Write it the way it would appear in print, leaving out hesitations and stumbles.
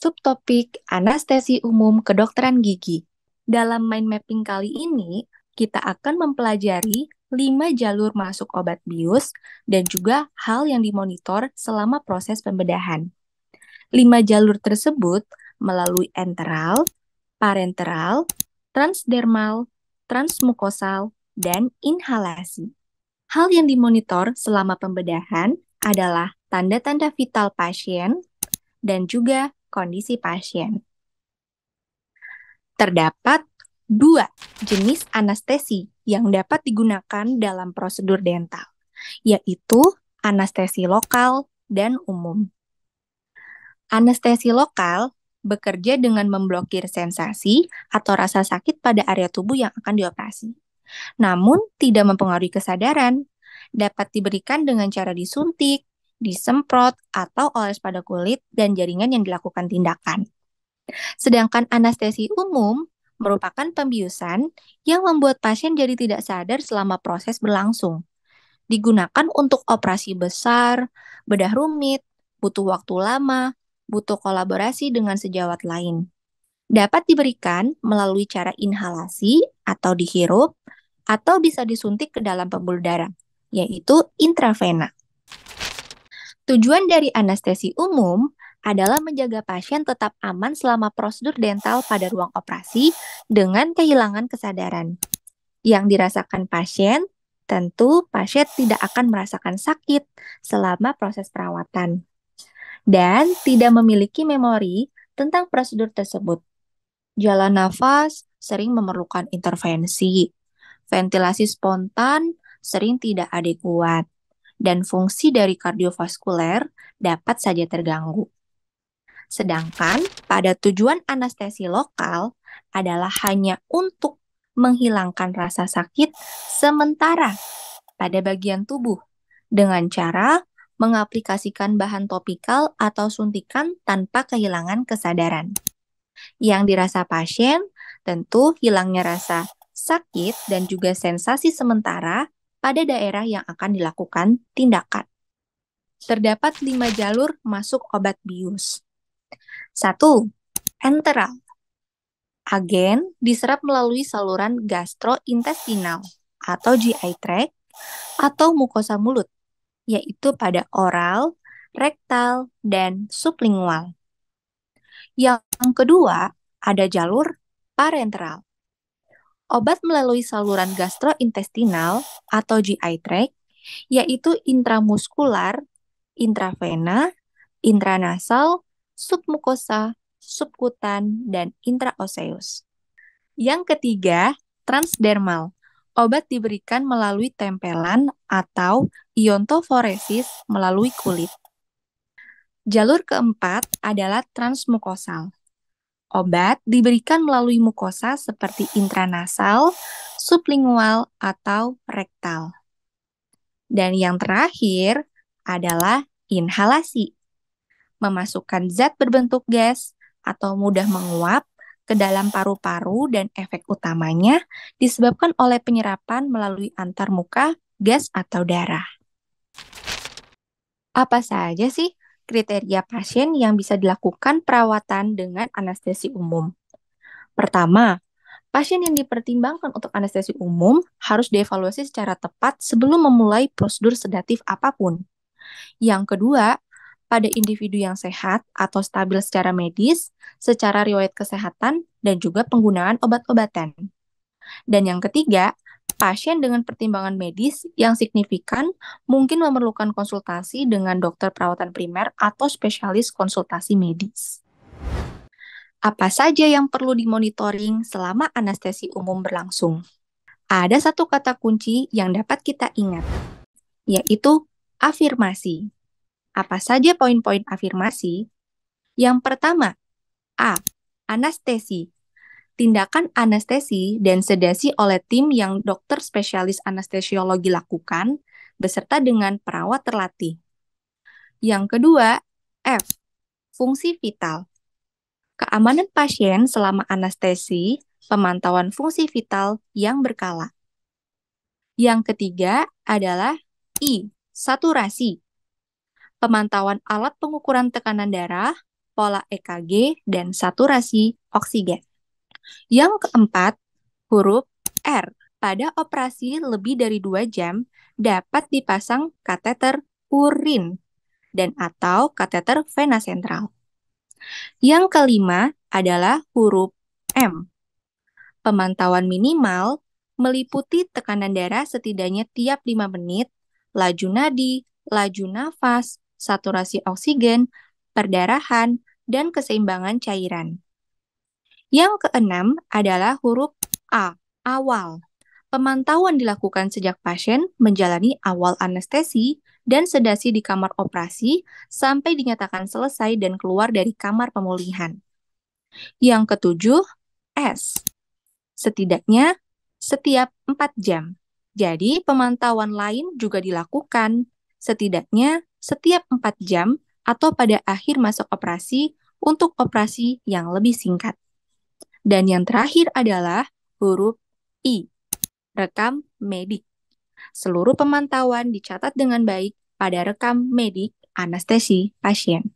Subtopik anestesi umum kedokteran gigi. Dalam mind mapping kali ini, kita akan mempelajari 5 jalur masuk obat bius dan juga hal yang dimonitor selama proses pembedahan. 5 jalur tersebut melalui enteral, parenteral, transdermal, transmukosal, dan inhalasi. Hal yang dimonitor selama pembedahan adalah tanda-tanda vital pasien dan juga kondisi pasien. Terdapat dua jenis anestesi yang dapat digunakan dalam prosedur dental, yaitu anestesi lokal dan umum. Anestesi lokal bekerja dengan memblokir sensasi atau rasa sakit pada area tubuh yang akan dioperasi, namun tidak mempengaruhi kesadaran. Dapat diberikan dengan cara disuntik, disemprot, atau oles pada kulit dan jaringan yang dilakukan tindakan. Sedangkan anestesi umum merupakan pembiusan yang membuat pasien jadi tidak sadar selama proses berlangsung. Digunakan untuk operasi besar, bedah rumit, butuh waktu lama, butuh kolaborasi dengan sejawat lain. Dapat diberikan melalui cara inhalasi atau dihirup, atau bisa disuntik ke dalam pembuluh darah, yaitu intravena. Tujuan dari anestesi umum adalah menjaga pasien tetap aman selama prosedur dental pada ruang operasi dengan kehilangan kesadaran. Yang dirasakan pasien, tentu pasien tidak akan merasakan sakit selama proses perawatan dan tidak memiliki memori tentang prosedur tersebut. Jalan nafas sering memerlukan intervensi, ventilasi spontan sering tidak adekuat, dan fungsi dari kardiovaskuler dapat saja terganggu. Sedangkan pada tujuan anestesi lokal adalah hanya untuk menghilangkan rasa sakit sementara pada bagian tubuh dengan cara mengaplikasikan bahan topikal atau suntikan tanpa kehilangan kesadaran. Yang dirasa pasien tentu hilangnya rasa sakit dan juga sensasi sementara pada daerah yang akan dilakukan tindakan. Terdapat 5 jalur masuk obat bius. 1. Enteral. Agen diserap melalui saluran gastrointestinal atau GI tract atau mukosa mulut, yaitu pada oral, rektal, dan sublingual. Yang kedua, ada jalur parenteral. Obat melalui saluran gastrointestinal atau GI tract, yaitu intramuskular, intravena, intranasal, submukosa, subkutan, dan intraoseus. Yang ketiga, transdermal. Obat diberikan melalui tempelan atau iontoforesis melalui kulit. Jalur keempat adalah transmukosal. Obat diberikan melalui mukosa seperti intranasal, sublingual, atau rektal. Dan yang terakhir adalah inhalasi. Memasukkan zat berbentuk gas atau mudah menguap ke dalam paru-paru dan efek utamanya disebabkan oleh penyerapan melalui antarmuka gas atau darah. Apa saja sih kriteria pasien yang bisa dilakukan perawatan dengan anestesi umum? Pertama, pasien yang dipertimbangkan untuk anestesi umum harus dievaluasi secara tepat sebelum memulai prosedur sedatif apapun. Yang kedua, pada individu yang sehat atau stabil secara medis, secara riwayat kesehatan, dan juga penggunaan obat-obatan. Dan yang ketiga, pasien dengan pertimbangan medis yang signifikan mungkin memerlukan konsultasi dengan dokter perawatan primer atau spesialis konsultasi medis. Apa saja yang perlu dimonitoring selama anestesi umum berlangsung? Ada satu kata kunci yang dapat kita ingat, yaitu afirmasi. Apa saja poin-poin afirmasi? Yang pertama, A. Anestesi. Tindakan anestesi dan sedasi oleh tim yang dokter spesialis anestesiologi lakukan beserta dengan perawat terlatih. Yang kedua, F. Fungsi vital. Keamanan pasien selama anestesi, pemantauan fungsi vital yang berkala. Yang ketiga adalah I. Saturasi. Pemantauan alat pengukuran tekanan darah, pola EKG, dan saturasi oksigen. Yang keempat, huruf R. Pada operasi lebih dari 2 jam, dapat dipasang kateter urin dan atau kateter vena sentral. Yang kelima adalah huruf M. Pemantauan minimal meliputi tekanan darah setidaknya tiap 5 menit, laju nadi, laju nafas, saturasi oksigen, perdarahan, dan keseimbangan cairan. Yang keenam adalah huruf A, awal. Pemantauan dilakukan sejak pasien menjalani awal anestesi dan sedasi di kamar operasi sampai dinyatakan selesai dan keluar dari kamar pemulihan. Yang ketujuh, S. Setidaknya setiap 4 jam. Jadi, pemantauan lain juga dilakukan setidaknya setiap 4 jam atau pada akhir masa operasi untuk operasi yang lebih singkat. Dan yang terakhir adalah huruf I, rekam medik. Seluruh pemantauan dicatat dengan baik pada rekam medik anestesi pasien.